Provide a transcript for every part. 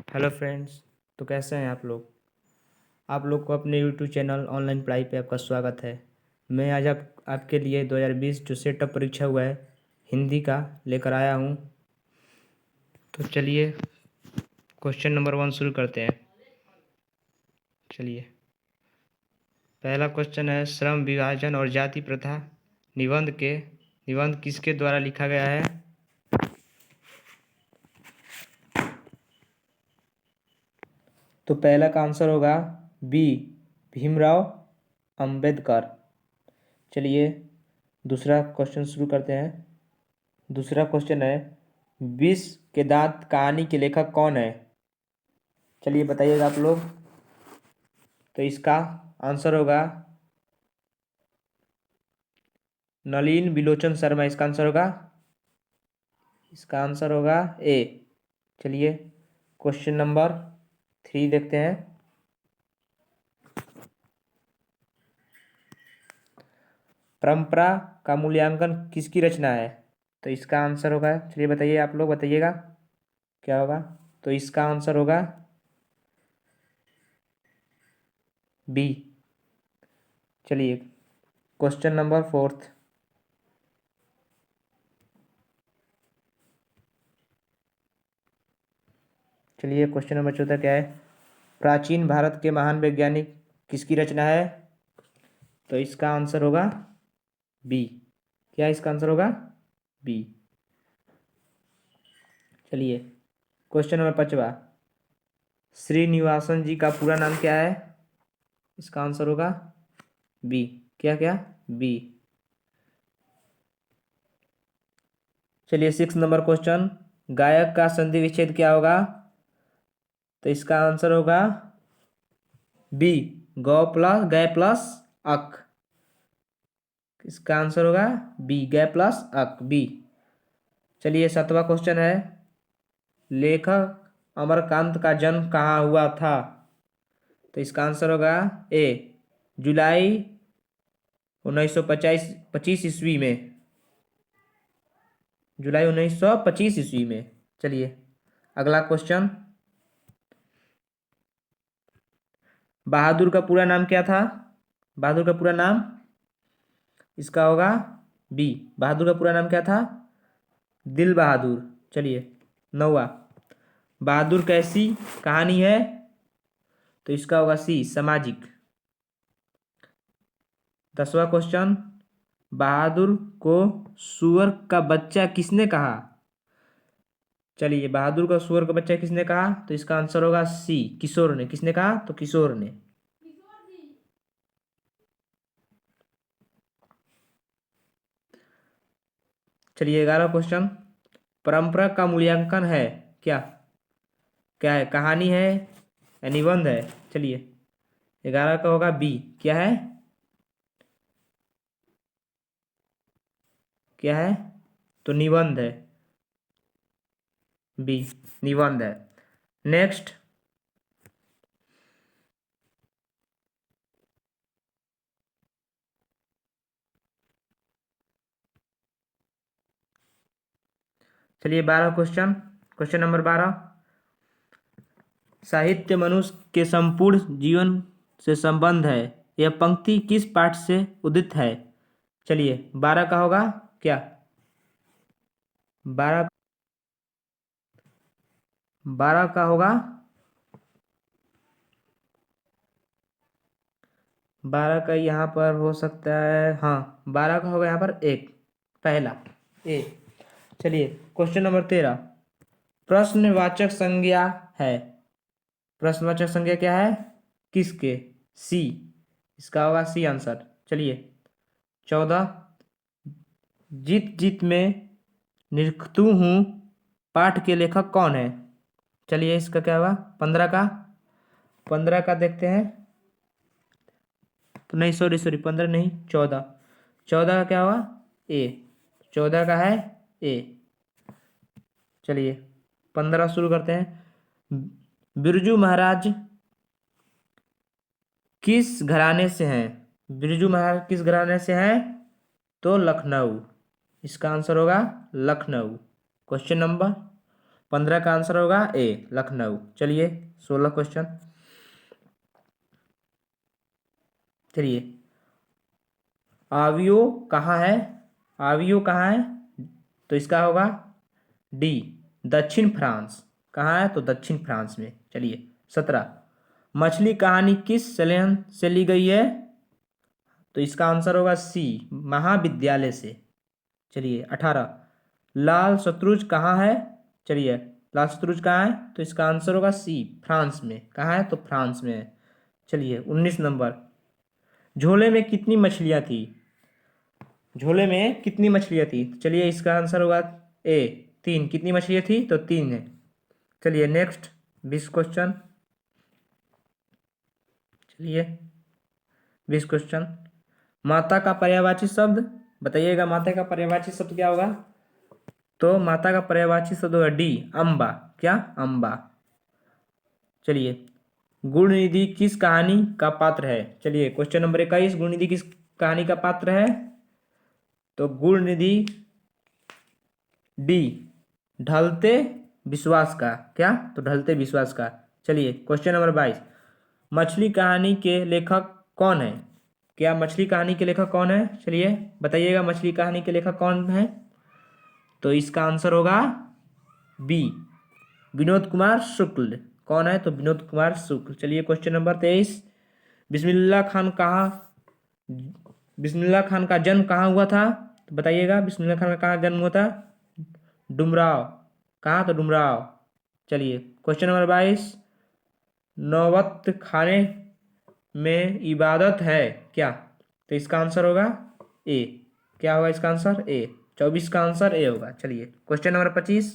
Hello friends. तो कैसे हैं आप लोग को अपने यूट्यूब चैनल ऑनलाइन पढ़ाई पे आपका स्वागत है। मैं आज आपके लिए 2020 जो सेटअप परीक्षा हुआ है हिंदी का लेकर आया हूँ। तो चलिए क्वेश्चन नंबर 1 शुरू करते हैं। चलिए, पहला क्वेश्चन है, श्रम विभाजन और जाति प्रथा निबंध किसके द्वारा लिखा गया है? तो पहला का आंसर होगा बी, भीमराव अंबेडकर। चलिए दूसरा क्वेश्चन शुरू करते हैं। दूसरा क्वेश्चन है, विष के दांत कहानी के लेखक कौन है? चलिए बताइएगा आप लोग। तो इसका आंसर होगा नलिन बिलोचन शर्मा। इसका आंसर होगा ए। चलिए क्वेश्चन नंबर 3 देखते हैं। परंपरा का मूल्यांकन किसकी रचना है? तो इसका आंसर होगा, चलिए बताइए, आप लोग बताइएगा क्या होगा। तो इसका आंसर होगा बी। चलिए क्वेश्चन नंबर 4। चलिए क्वेश्चन नंबर 14 क्या है? प्राचीन भारत के महान वैज्ञानिक किसकी रचना है? तो इसका आंसर होगा बी। क्या इसका आंसर होगा? बी। चलिए क्वेश्चन नंबर 5। श्रीनिवासन जी का पूरा नाम क्या है? इसका आंसर होगा बी। क्या क्या? बी। चलिए 6 नंबर क्वेश्चन, गायक का संधि विच्छेद क्या होगा? तो इसका आंसर होगा बी, गै प्लस अक। इसका आंसर होगा बी, गै प्लस अक, बी। चलिए 7वां क्वेश्चन है, लेखक अमरकांत का जन्म कहाँ हुआ था? तो इसका आंसर होगा ए, जुलाई 1925 ईस्वी में। जुलाई 1925 ईस्वी में। चलिए अगला क्वेश्चन, बहादुर का पूरा नाम क्या था? बहादुर का पूरा नाम, इसका होगा बी, बहादुर का पूरा नाम क्या था? दिल बहादुर। चलिए 9वां, बहादुर कैसी कहानी है? तो इसका होगा सी, सामाजिक। 10वां क्वेश्चन, बहादुर को सुअर का बच्चा किसने कहा? चलिए बहादुर का सुअर का बच्चा किसने कहा? तो इसका आंसर होगा सी, किशोर ने। किसने कहा? तो किशोर ने। चलिए 11वां क्वेश्चन, परंपरा का मूल्यांकन है क्या? क्या है? कहानी है या निबंध है? चलिए 11 का होगा बी। क्या है? क्या है? तो निबंध है, बी, निबंध है। नेक्स्ट, चलिए 12 क्वेश्चन, क्वेश्चन नंबर 12, साहित्य मनुष्य के संपूर्ण जीवन से संबंध है, यह पंक्ति किस पाठ से उदित है? चलिए 12 का होगा क्या? 12, 12 का होगा, 12 का यहाँ पर हो सकता है, हाँ 12 का होगा यहाँ पर एक, पहला ए। चलिए क्वेश्चन नंबर 13, प्रश्नवाचक संज्ञा है। प्रश्नवाचक संज्ञा क्या है? किसके? सी। इसका होगा सी आंसर। चलिए 14, जीत जीत में निरखतू हूँ पाठ के लेखक कौन है? चलिए इसका क्या होगा? 15 का, 15 का देखते हैं। नहीं सॉरी 15 नहीं, 14, 14 का क्या होगा? ए। 14 का है ए। चलिए 15 शुरू करते हैं, बिरजू महाराज किस घराने से हैं? बिरजू महाराज किस घराने से हैं? तो लखनऊ। इसका आंसर होगा लखनऊ। क्वेश्चन नंबर 15 का आंसर होगा ए लखनऊ। चलिए 16 क्वेश्चन। चलिए आवियो कहाँ है, आवियो कहाँ है, तो इसका होगा डी दक्षिण फ्रांस। कहाँ है, तो दक्षिण फ्रांस में। चलिए 17 मछली कहानी किस संलयन से ली गई है, तो इसका आंसर होगा सी महाविद्यालय से। चलिए 18 लाल शत्रुंज कहाँ है, चलिए लाल शत्रुंज कहाँ है, तो इसका आंसर होगा सी फ्रांस में। कहाँ है, तो फ्रांस में है। चलिए 19 नंबर झोले में कितनी मछलियाँ थी, झोले में कितनी मछलियाँ थी, चलिए इसका आंसर होगा ए 3। कितनी मछलियाँ थी, तो 3 है। चलिए नेक्स्ट 20 क्वेश्चन। चलिए 20 क्वेश्चन माता का पर्यायवाची शब्द बताइएगा। माता का पर्यायवाची शब्द क्या होगा, तो माता का पर्यायवाची शब्द होगा डी अम्बा। क्या, अम्बा। चलिए गुणनिधि किस कहानी का पात्र है, चलिए क्वेश्चन नंबर 21 गुणनिधि किस कहानी का पात्र है, तो गुणनिधि डी ढलते विश्वास का। क्या, तो ढलते विश्वास का। चलिए क्वेश्चन नंबर 22 मछली कहानी के लेखक कौन है, क्या मछली कहानी के लेखक कौन है, चलिए बताइएगा मछली कहानी के लेखक कौन है, तो इसका आंसर होगा बी विनोद कुमार शुक्ल। कौन है, तो विनोद कुमार शुक्ल। चलिए क्वेश्चन नंबर 23 बिस्मिल्लाह खान कहाँ, बिस्मिल्लाह खान का जन्म कहाँ हुआ था, तो बताइएगा बिस्मिल्लाह खान का कहाँ जन्म हुआ था, डुमराव। कहाँ, तो डुमराव। चलिए क्वेश्चन नंबर 22 नौबत खाने में इबादत है क्या, तो इसका आंसर होगा ए। क्या होगा इसका आंसर, ए। 24 का आंसर ए होगा। चलिए क्वेश्चन नंबर 25।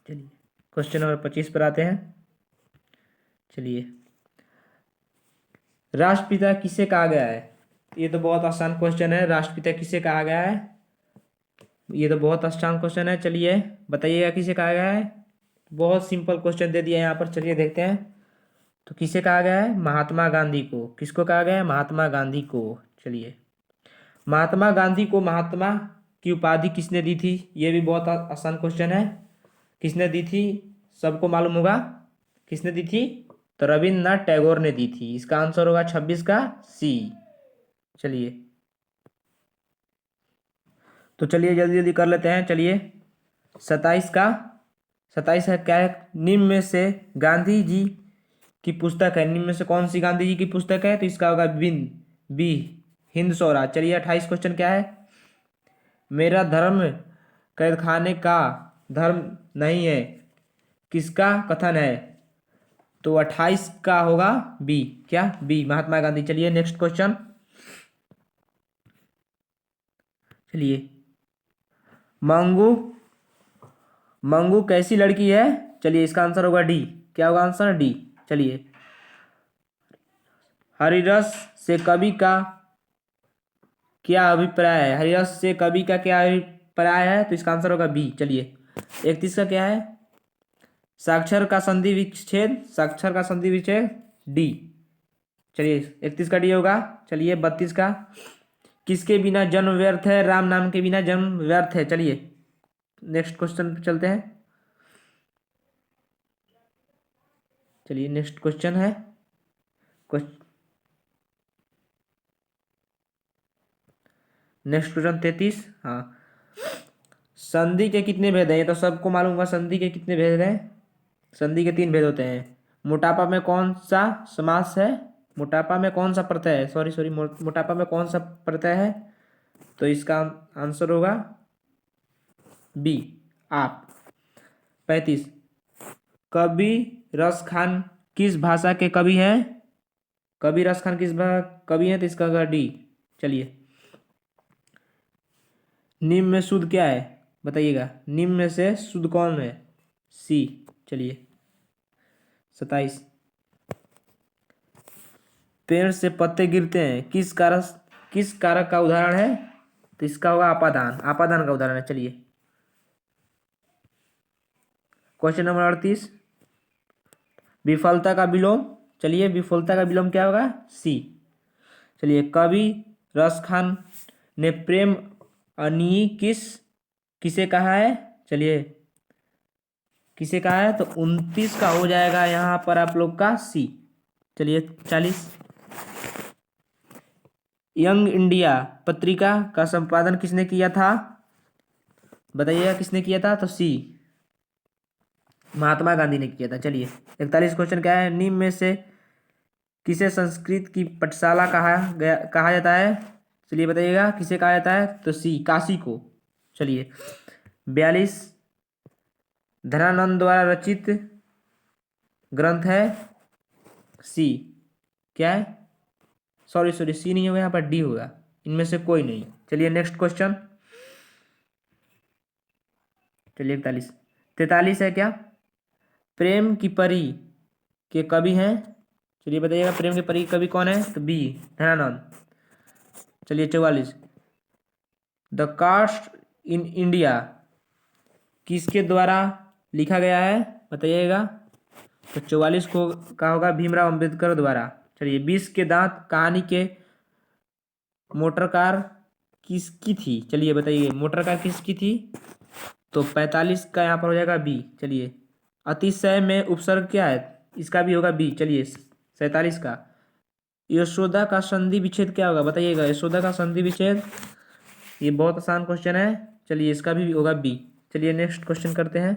चलिए क्वेश्चन नंबर 25 पर आते हैं। चलिए राष्ट्रपिता किसे कहा गया है, ये तो बहुत आसान क्वेश्चन है। राष्ट्रपिता किसे कहा गया है, ये तो बहुत आसान क्वेश्चन है। चलिए बताइएगा किसे कहा गया है, बहुत सिंपल क्वेश्चन दे दिया यहाँ पर। चलिए देखते हैं, तो किसे कहा गया है, महात्मा गांधी को। किसको कहा गया है, महात्मा गांधी को। चलिए महात्मा गांधी को महात्मा की उपाधि किसने दी थी, ये भी बहुत आसान क्वेश्चन है। किसने दी थी, सबको मालूम होगा किसने दी थी, तो रविन्द्रनाथ टैगोर ने दी थी। इसका आंसर होगा 26 का सी। चलिए तो चलिए जल्दी जल्दी कर लेते हैं। चलिए 27 है क्या है, निम्न में से गांधी जी की पुस्तक है, निम्न में से कौन सी गांधी जी की पुस्तक है, तो इसका होगा बी हिंद स्वराज। चलिए 28 क्वेश्चन क्या है, मेरा धर्म कैद खाने का धर्म नहीं है, किसका कथन है, तो 28 का होगा बी। क्या, बी महात्मा गांधी। चलिए नेक्स्ट क्वेश्चन। चलिए मंगू मंगू कैसी लड़की है, चलिए इसका आंसर होगा डी। क्या होगा आंसर, डी। चलिए हरिरस से कवि का क्या अभिप्राय है, हरिरस से कवि का क्या अभिप्राय है, तो इसका आंसर होगा बी। चलिए 31 का क्या है, साक्षर का संधि विच्छेद, साक्षर का संधि विच्छेद डी। चलिए 31 का डी होगा। चलिए 32 का किसके बिना जन्म व्यर्थ है, राम नाम के बिना जन्म व्यर्थ है। चलिए नेक्स्ट क्वेश्चन पे चलते हैं। चलिए नेक्स्ट क्वेश्चन है नेक्स्ट क्वेश्चन 33। हाँ संधि के कितने भेद हैं, ये तो सबको मालूम होगा। संधि के कितने भेद हैं, संधि के 3 भेद होते हैं। मोटापा में कौन सा समास है, मोटापा में कौन सा प्रत्यय है, सॉरी मोटापा में कौन सा प्रत्यय है, तो इसका आंसर होगा बी आप। 35 कवि रस खान किस भाषा के कवि हैं, कवि रस खान किस कवि हैं, तो इसका होगा डी। चलिए निम्न में शुद्ध क्या है, बताइएगा निम्न में से शुद्ध कौन है, सी। चलिए 27 पेड़ से पत्ते गिरते हैं किस कारक का उदाहरण है, तो इसका होगा अपादान, अपादान का उदाहरण है। चलिए क्वेश्चन नंबर 38 विफलता का विलोम, चलिए विफलता का विलोम क्या होगा, सी। चलिए कवि रस खान ने प्रेम अनियी किसे कहा है, चलिए किसे का है, तो 29 का हो जाएगा यहाँ पर आप लोग का सी। चलिए 40। यंग इंडिया पत्रिका का संपादन किसने किया था, बताइएगा किसने किया था, तो सी महात्मा गांधी ने किया था। चलिए 41 क्वेश्चन क्या है, निम्न में से किसे संस्कृत की पाठशाला कहा जाता है, चलिए बताइएगा किसे कहा जाता है, तो सी काशी को। चलिए 42 धनानंद द्वारा रचित ग्रंथ है, सी क्या है, सॉरी सी नहीं होगा, यहाँ पर डी होगा, इनमें से कोई नहीं। चलिए नेक्स्ट क्वेश्चन। चलिए 43 है क्या, प्रेम की परी के कवि हैं, चलिए बताइएगा प्रेम की परी के कवि कौन है, तो बी धनानंद। चलिए 44 द कास्ट इन इंडिया किसके द्वारा लिखा गया है, बताइएगा, तो 44 को का होगा भीमराव अंबेडकर द्वारा। चलिए 20 के दांत कहानी के मोटर कार किसकी थी, चलिए बताइए मोटर कार किसकी थी, तो 45 का यहाँ पर हो जाएगा बी। चलिए अतिशय में उपसर्ग क्या है, इसका भी होगा बी। चलिए 47 का यशोदा का संधि विच्छेद क्या होगा, बताइएगा यशोदा का संधि विच्छेद, ये बहुत आसान क्वेश्चन है, चलिए इसका भी होगा बी। चलिए नेक्स्ट क्वेश्चन करते हैं।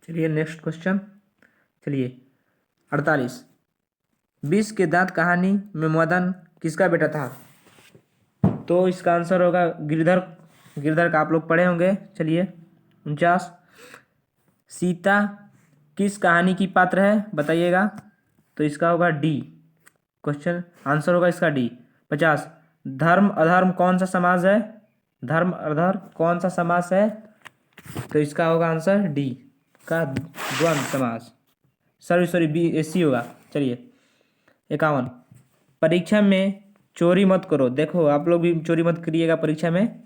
चलिए नेक्स्ट क्वेश्चन। चलिए 48 20 के दांत कहानी में मदन किसका बेटा था, तो इसका आंसर होगा गिरधर, गिरधर का आप लोग पढ़े होंगे। चलिए 49 सीता किस कहानी की पात्र है, बताइएगा, तो इसका होगा डी, क्वेश्चन आंसर होगा इसका डी। 50 धर्म अधर्म कौन सा समास है, धर्म अधर्म कौन सा समास है, तो इसका होगा आंसर डी का द्वंद्व समास, सॉरी बी सी होगा। चलिए 51 परीक्षा में चोरी मत करो, देखो आप लोग भी चोरी मत करिएगा परीक्षा में।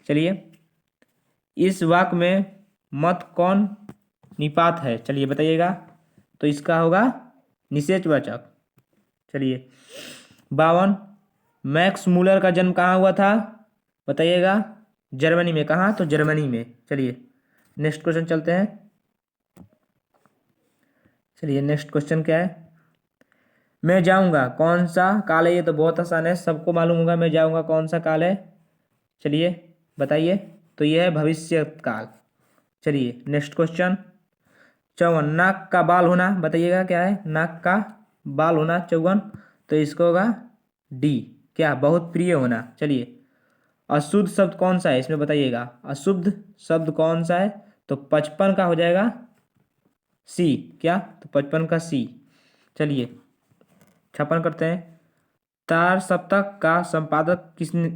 चलिए इस वाक्य में मत कौन निपात है, चलिए बताइएगा, तो इसका होगा निषेधवाचक। चलिए 52 मैक्स मूलर का जन्म कहाँ हुआ था, बताइएगा, जर्मनी में, कहाँ, तो जर्मनी में। चलिए नेक्स्ट क्वेश्चन चलते हैं। चलिए नेक्स्ट क्वेश्चन क्या है, मैं जाऊंगा कौन सा काल है, ये तो बहुत आसान है, सबको मालूम होगा मैं जाऊंगा कौन सा काल है, चलिए बताइए, तो ये है भविष्य काल। चलिए नेक्स्ट क्वेश्चन। 54 नाक का बाल होना, बताइएगा क्या है, नाक का बाल होना 54, तो इसको होगा डी क्या, बहुत प्रिय होना। चलिए अशुद्ध शब्द कौन सा है इसमें, बताइएगा अशुद्ध शब्द कौन सा है, तो 55 का हो जाएगा सी क्या, तो 55 का सी। चलिए 56 करते हैं, तार सप्तक का संपादक किसने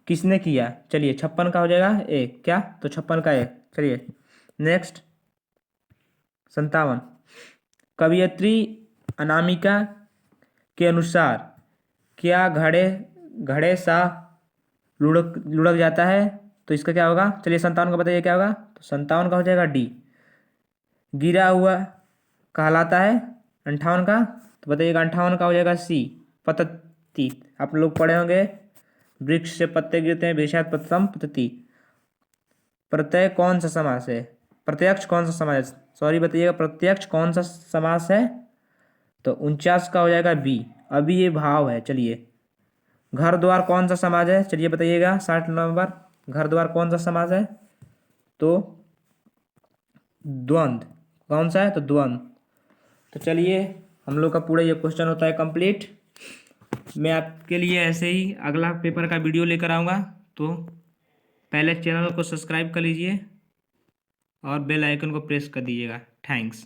किसने किया, चलिए 56 का हो जाएगा ए क्या, तो 56 का ए। चलिए नेक्स्ट 57 कवयित्री अनामिका के अनुसार क्या घड़े घड़े सा लुढ़क लुढ़क जाता है, तो इसका क्या होगा, चलिए 57 का बताइए क्या होगा, तो 57 का हो जाएगा डी गिरा हुआ कहलाता है। 58 का, तो बताइएगा 58 का हो जाएगा सी पतति, आप लोग पढ़े होंगे वृक्ष से पत्ते गिरते हैं वृक्षात पततम पतति। प्रत्यय कौन सा समास है, प्रत्यक्ष कौन सा समास है, सॉरी बताइएगा प्रत्यक्ष कौन सा समास है, तो 49 का हो जाएगा बी, अभी ये भाव है। चलिए घर द्वार कौन सा समाज है, चलिए बताइएगा 60 नंबर, घर द्वार कौन सा समाज है, तो द्वंद्व, कौन सा है, तो द्वंद्व। तो चलिए हम लोग का पूरा ये क्वेश्चन होता है कंप्लीट। मैं आपके लिए ऐसे ही अगला पेपर का वीडियो लेकर आऊँगा, तो पहले चैनल को सब्सक्राइब कर लीजिए और बेल आइकन को प्रेस कर दीजिएगा। थैंक्स।